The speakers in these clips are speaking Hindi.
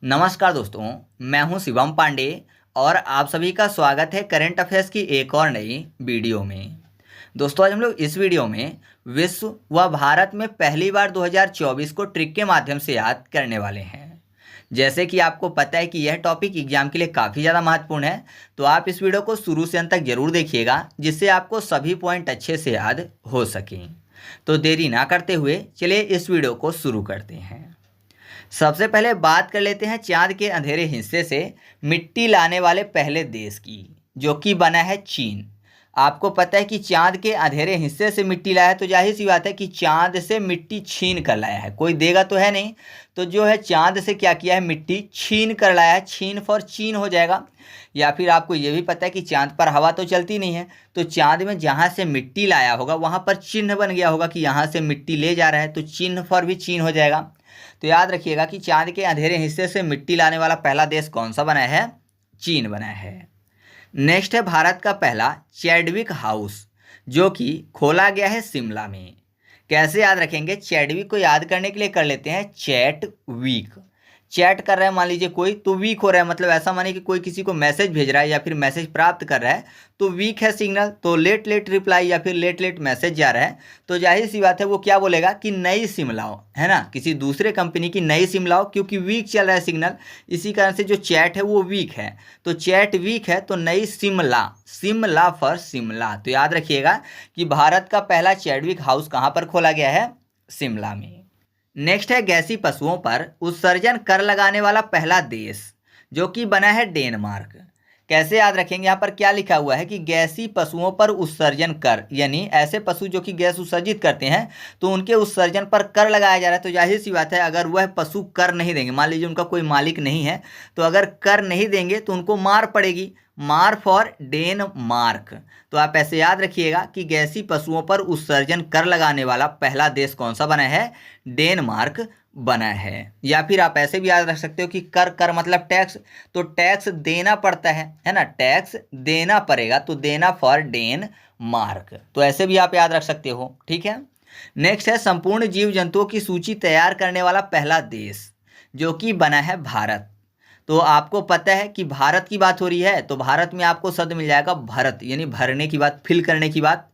नमस्कार दोस्तों, मैं हूं शिवम पांडे और आप सभी का स्वागत है करंट अफेयर्स की एक और नई वीडियो में। दोस्तों, आज हम लोग इस वीडियो में विश्व व भारत में पहली बार 2024 को ट्रिक के माध्यम से याद करने वाले हैं। जैसे कि आपको पता है कि यह टॉपिक एग्जाम के लिए काफ़ी ज़्यादा महत्वपूर्ण है, तो आप इस वीडियो को शुरू से अंत तक जरूर देखिएगा, जिससे आपको सभी पॉइंट अच्छे से याद हो सकें। तो देरी ना करते हुए चलिए इस वीडियो को शुरू करते हैं। सबसे पहले बात कर लेते हैं चांद के अंधेरे हिस्से से मिट्टी लाने वाले पहले देश की, जो कि बना है चीन। आपको पता है कि चांद के अंधेरे हिस्से से मिट्टी लाया है, तो जाहिर सी बात है कि चांद से मिट्टी छीन कर लाया है, कोई देगा तो है नहीं। तो जो है चांद से क्या किया है, मिट्टी छीन कर लाया है। छीन फॉर चीन हो जाएगा। या फिर आपको ये भी पता है कि चांद पर हवा तो चलती नहीं है, तो चांद में जहाँ से मिट्टी लाया होगा वहाँ पर चिन्ह बन गया होगा कि यहाँ से मिट्टी ले जा रहा है, तो चिन्ह फॉर भी चीन हो जाएगा। तो याद रखिएगा कि चांद के अंधेरे हिस्से से मिट्टी लाने वाला पहला देश कौन सा बना है, चीन बना है। नेक्स्ट है भारत का पहला चैडविक हाउस, जो कि खोला गया है शिमला में। कैसे याद रखेंगे, चैडविक को याद करने के लिए कर लेते हैं चैट वीक। चैट कर रहा है मान लीजिए कोई, तो वीक हो रहा है, मतलब ऐसा मानिए कि कोई किसी को मैसेज भेज रहा है या फिर मैसेज प्राप्त कर रहा है, तो वीक है सिग्नल, तो लेट लेट रिप्लाई या फिर लेट लेट मैसेज जा रहा है। तो जाहिर सी बात है वो क्या बोलेगा कि नई सिम लाओ, है ना, किसी दूसरे कंपनी की नई सिम लाओ, क्योंकि वीक चल रहा है सिग्नल। इसी कारण से जो चैट है वो वीक है, तो चैट वीक है तो नई सिम ला, सिम ला फॉर शिमला। तो याद रखिएगा कि भारत का पहला चैडविक हाउस कहाँ पर खोला गया है, शिमला में। नेक्स्ट है गैसीय पशुओं पर उत्सर्जन कर लगाने वाला पहला देश, जो कि बना है डेनमार्क। कैसे याद रखेंगे, यहाँ पर क्या लिखा हुआ है कि गैसीय पशुओं पर उत्सर्जन कर, यानी ऐसे पशु जो कि गैस उत्सर्जित करते हैं, तो उनके उत्सर्जन पर कर लगाया जा रहा है। तो जाहिर सी बात है अगर वह पशु कर नहीं देंगे, मान लीजिए उनका कोई मालिक नहीं है, तो अगर कर नहीं देंगे तो उनको मार पड़ेगी, मार फॉर डेनमार्क। तो आप ऐसे याद रखिएगा कि गैसीय पशुओं पर उत्सर्जन कर लगाने वाला पहला देश कौन सा बना है, डेनमार्क बना है। या फिर आप ऐसे भी याद रख सकते हो कि कर कर मतलब टैक्स, तो टैक्स देना पड़ता है ना, टैक्स देना पड़ेगा, तो देना फॉर डेनमार्क। तो ऐसे भी आप याद रख सकते हो, ठीक है। नेक्स्ट है संपूर्ण जीव जंतुओं की सूची तैयार करने वाला पहला देश, जो कि बना है भारत। तो आपको पता है कि भारत की बात हो रही है, तो भारत में आपको शब्द मिल जाएगा भरत, यानी भरने की बात, फिल करने की बात।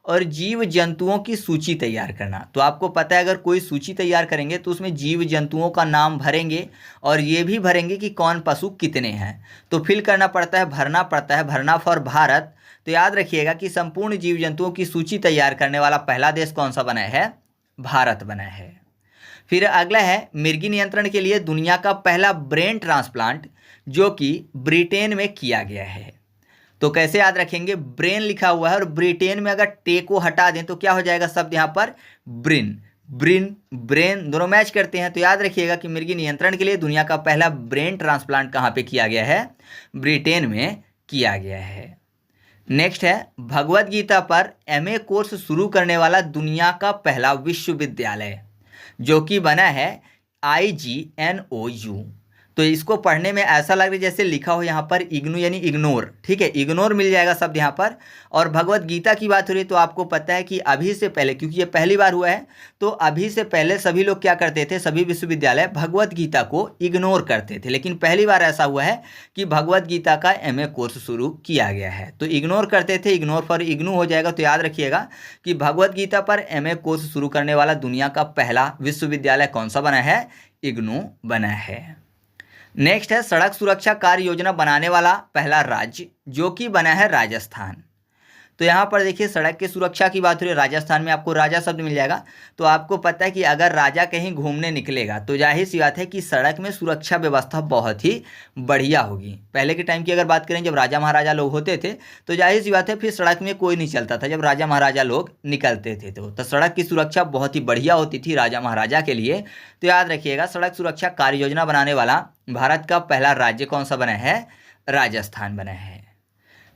और जीव जंतुओं की सूची तैयार करना, तो आपको पता है अगर कोई सूची तैयार करेंगे तो उसमें जीव जंतुओं का नाम भरेंगे और ये भी भरेंगे कि कौन पशु कितने हैं। तो फिल करना पड़ता है, भरना पड़ता है, भरना फॉर भारत। तो याद रखिएगा कि संपूर्ण जीव जंतुओं की सूची तैयार करने वाला पहला देश कौन सा बना है, भारत बना है। फिर अगला है मिर्गी नियंत्रण के लिए दुनिया का पहला ब्रेन ट्रांसप्लांट, जो कि ब्रिटेन में किया गया है। तो कैसे याद रखेंगे, ब्रेन लिखा हुआ है और ब्रिटेन में अगर टे को हटा दें तो क्या हो जाएगा शब्द यहाँ पर, ब्रिन। ब्रिन ब्रेन दोनों मैच करते हैं। तो याद रखिएगा कि मिर्गी नियंत्रण के लिए दुनिया का पहला ब्रेन ट्रांसप्लांट कहाँ पे किया गया है, ब्रिटेन में किया गया है। नेक्स्ट है भगवत गीता पर एमए कोर्स शुरू करने वाला दुनिया का पहला विश्वविद्यालय, जो कि बना है IGNOU। तो इसको पढ़ने में ऐसा लग रहा है जैसे लिखा हो यहाँ पर इग्नू, यानी इग्नोर, ठीक है, इग्नोर मिल जाएगा शब्द यहाँ पर। और भगवत गीता की बात हो रही है, तो आपको पता है कि अभी से पहले, क्योंकि ये पहली बार हुआ है, तो अभी से पहले सभी लोग क्या करते थे, सभी विश्वविद्यालय भगवत गीता को इग्नोर करते थे, लेकिन पहली बार ऐसा हुआ है कि भगवत गीता का MA कोर्स शुरू किया गया है। तो इग्नोर करते थे, इग्नोर फॉर इग्नू हो जाएगा। तो याद रखिएगा कि भगवत गीता पर MA कोर्स शुरू करने वाला दुनिया का पहला विश्वविद्यालय कौन सा बना है, इग्नू बना है। नेक्स्ट है सड़क सुरक्षा कार्य योजना बनाने वाला पहला राज्य, जो कि बना है राजस्थान। तो यहाँ पर देखिए सड़क की सुरक्षा की बात हो रही है, राजस्थान में आपको राजा शब्द मिल जाएगा। तो आपको पता है कि अगर राजा कहीं घूमने निकलेगा तो जाहिर सी बात है कि सड़क में सुरक्षा व्यवस्था बहुत ही बढ़िया होगी। पहले के टाइम की अगर बात करें, जब राजा महाराजा लोग होते थे, तो जाहिर सी बात है फिर सड़क में कोई नहीं चलता था जब राजा महाराजा लोग निकलते थे, तो सड़क की सुरक्षा बहुत ही बढ़िया होती थी राजा महाराजा के लिए। तो याद रखिएगा सड़क सुरक्षा कार्य योजना बनाने वाला भारत का पहला राज्य कौन सा बना है, राजस्थान बना है।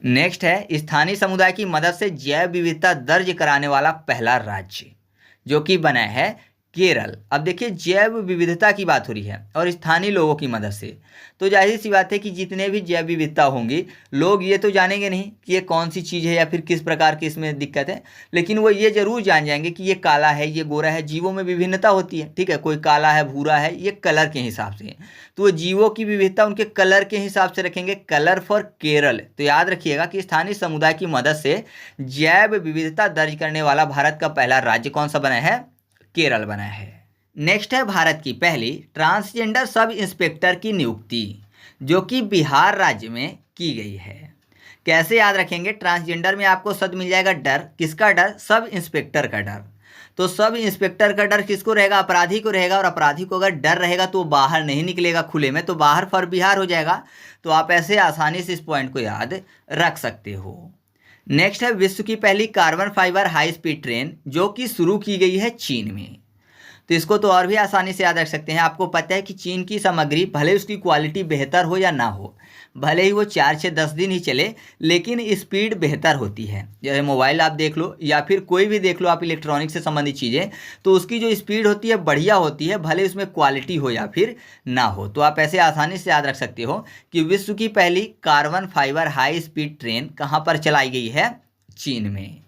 नेक्स्ट है स्थानीय समुदाय की मदद से जैव विविधता दर्ज कराने वाला पहला राज्य, जो कि बना है केरल। अब देखिए जैव विविधता की बात हो रही है और स्थानीय लोगों की मदद से, तो जाहिर सी बात है कि जितने भी जैव विविधता होंगी लोग ये तो जानेंगे नहीं कि ये कौन सी चीज़ है या फिर किस प्रकार की इसमें दिक्कत है, लेकिन वो ये जरूर जान जाएंगे कि ये काला है, ये गोरा है। जीवों में विभिन्नता होती है, ठीक है, कोई काला है, भूरा है, ये कलर के हिसाब से। तो वो जीवों की विविधता उनके कलर के हिसाब से रखेंगे, कलर फॉर केरल। तो याद रखिएगा कि स्थानीय समुदाय की मदद से जैव विविधता दर्ज करने वाला भारत का पहला राज्य कौन सा बना है? केरल बना है। नेक्स्ट है भारत की पहली ट्रांसजेंडर सब इंस्पेक्टर की नियुक्ति, जो कि बिहार राज्य में की गई है। कैसे याद रखेंगे? ट्रांसजेंडर में आपको शब्द मिल जाएगा डर। किसका डर? सब इंस्पेक्टर का डर। तो सब इंस्पेक्टर का डर किसको रहेगा? अपराधी को रहेगा, और अपराधी को अगर डर रहेगा तो वो बाहर नहीं निकलेगा खुले में, तो बाहर फॉर बिहार हो जाएगा। तो आप ऐसे आसानी से इस पॉइंट को याद रख सकते हो। नेक्स्ट है विश्व की पहली carbon fibre high speed train, जो कि शुरू की गई है चीन में। तो इसको तो और भी आसानी से याद रख सकते हैं। आपको पता है कि चीन की सामग्री भले उसकी क्वालिटी बेहतर हो या ना हो, भले ही वो 4 से 10 दिन ही चले, लेकिन स्पीड बेहतर होती है। जैसे मोबाइल आप देख लो या फिर कोई भी देख लो आप इलेक्ट्रॉनिक से संबंधित चीज़ें, तो उसकी जो स्पीड होती है बढ़िया होती है, भले उसमें क्वालिटी हो या फिर ना हो। तो आप ऐसे आसानी से याद रख सकते हो कि विश्व की पहली carbon fibre high speed train कहाँ पर चलाई गई है? चीन में।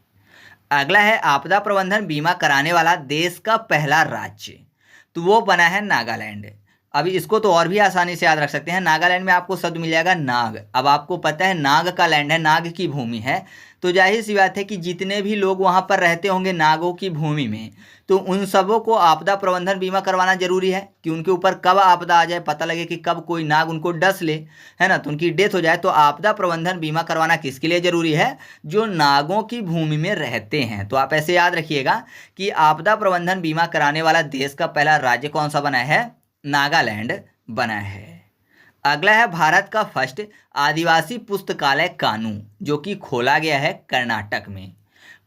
अगला है आपदा प्रबंधन बीमा कराने वाला देश का पहला राज्य, तो वो बना है नागालैंड। अभी इसको तो और भी आसानी से याद रख सकते हैं। नागालैंड में आपको शब्द मिल जाएगा नाग। अब आपको पता है नाग का लैंड है, नाग की भूमि है, तो जाहिर सी बात है कि जितने भी लोग वहाँ पर रहते होंगे नागों की भूमि में, तो उन सबों को आपदा प्रबंधन बीमा करवाना जरूरी है कि उनके ऊपर कब आपदा आ जाए, पता लगे कि कब कोई नाग उनको डस ले, है ना, तो उनकी डेथ हो जाए। तो आपदा प्रबंधन बीमा करवाना किसके लिए जरूरी है? जो नागों की भूमि में रहते हैं। तो आप ऐसे याद रखिएगा कि आपदा प्रबंधन बीमा कराने वाला देश का पहला राज्य कौन सा बना है? नागालैंड बना है। अगला है भारत का फर्स्ट आदिवासी पुस्तकालय कानू, जो कि खोला गया है कर्नाटक में।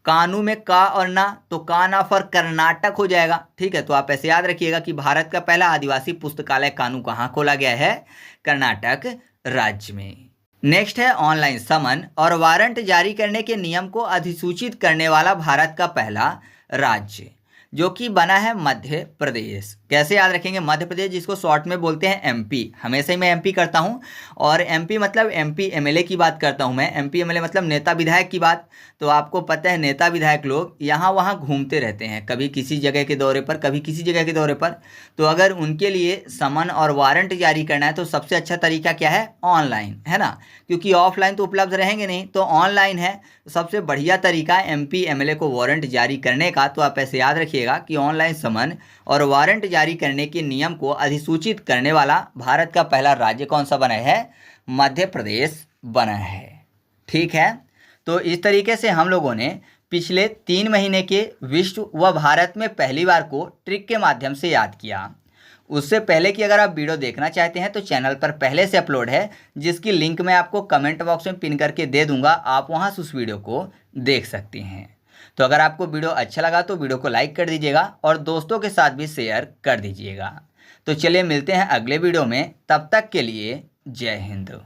कानू में का और ना, तो का ना फॉर कर्नाटक हो जाएगा, ठीक है। तो आप ऐसे याद रखिएगा कि भारत का पहला आदिवासी पुस्तकालय कानू कहाँ खोला गया है? कर्नाटक राज्य में। नेक्स्ट है ऑनलाइन समन और वारंट जारी करने के नियम को अधिसूचित करने वाला भारत का पहला राज्य, जो कि बना है मध्य प्रदेश। कैसे याद रखेंगे? मध्य प्रदेश, जिसको शॉर्ट में बोलते हैं एमपी। हमेशा ही मैं एमपी करता हूं, और एमपी मतलब एमपी एमएलए की बात करता हूं मैं। एमपी एमएलए मतलब नेता विधायक की बात। तो आपको पता है नेता विधायक लोग यहाँ वहाँ घूमते रहते हैं, कभी किसी जगह के दौरे पर, कभी किसी जगह के दौरे पर। तो अगर उनके लिए समन और वारंट जारी करना है तो सबसे अच्छा तरीका क्या है? ऑनलाइन, है ना, क्योंकि ऑफलाइन तो उपलब्ध रहेंगे नहीं, तो ऑनलाइन है सबसे बढ़िया तरीका एमपी एमएलए को वारंट जारी करने का। तो आप ऐसे याद रखिएगा कि ऑनलाइन समन और वारंट जारी करने के नियम को अधिसूचित करने वाला भारत का पहला राज्य कौन सा बना है? मध्य प्रदेश बना है। ठीक है, तो इस तरीके से हम लोगों ने पिछले 3 महीने के विश्व व भारत में पहली बार को ट्रिक के माध्यम से याद किया। उससे पहले कि अगर आप वीडियो देखना चाहते हैं तो चैनल पर पहले से अपलोड है, जिसकी लिंक मैं आपको कमेंट बॉक्स में पिन करके दे दूंगा, आप वहां से उस वीडियो को देख सकते हैं। तो अगर आपको वीडियो अच्छा लगा तो वीडियो को लाइक कर दीजिएगा और दोस्तों के साथ भी शेयर कर दीजिएगा। तो चलिए मिलते हैं अगले वीडियो में, तब तक के लिए जय हिंद।